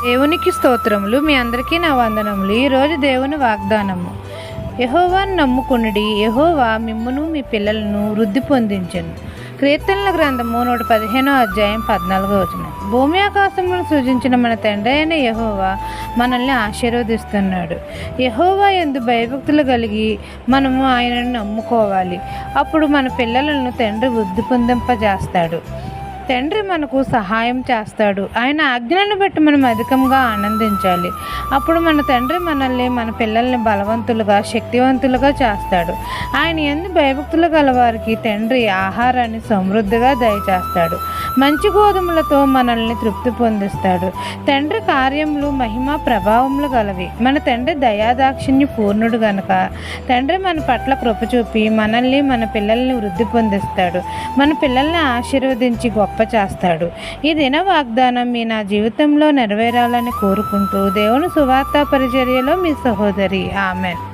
దేవునికి స్తోత్రములు. మీ అందరికీ నా వందనములు. ఈరోజు దేవుని వాగ్దానము. యెహోవాను నమ్ముకొనుడి, యెహోవా మిమ్మును మీ పిల్లలను వృద్ధి పొందించెను. కీర్తనల గ్రంథము 115 భూమి ఆకాశములను సృజించిన మన తండ్రి అయిన యెహోవా మనల్ని ఆశీర్వదిస్తున్నాడు. యెహోవా యందు భయభక్తులు కలిగి మనము ఆయనను నమ్ముకోవాలి. అప్పుడు మన పిల్లలను తండ్రి వృద్ధి పొందింపజేస్తాడు. తండ్రి మనకు సహాయం చేస్తాడు. ఆయన ఆజ్ఞలను బట్టి మనం అధికంగా ఆనందించాలి. అప్పుడు మన తండ్రి మనల్ని, మన పిల్లల్ని బలవంతులుగా, శక్తివంతులుగా చేస్తాడు. ఆయన యందు భయభక్తులు గలవారికి తండ్రి ఆహారాన్ని సమృద్ధిగా దయచేస్తాడు. మంచి గోధుమలతో మనల్ని తృప్తి పొందిస్తాడు. తండ్రి కార్యములు మహిమ ప్రభావములు గలవి. మన తండ్రి దయాదాక్షిణ్య పూర్ణుడు గనుక తండ్రి మన పట్ల కృప చూపి మనల్ని, మన పిల్లల్ని వృద్ధి పొందిస్తాడు. మన పిల్లల్ని ఆశీర్వదించి గొప్ప చేస్తాడు. ఈ దిన వాగ్దానం మీ నా జీవితంలో నెరవేరాలని కోరుకుంటూ దేవుని సువార్త పరిచర్యలో మీ సహోదరి. ఆమెన్.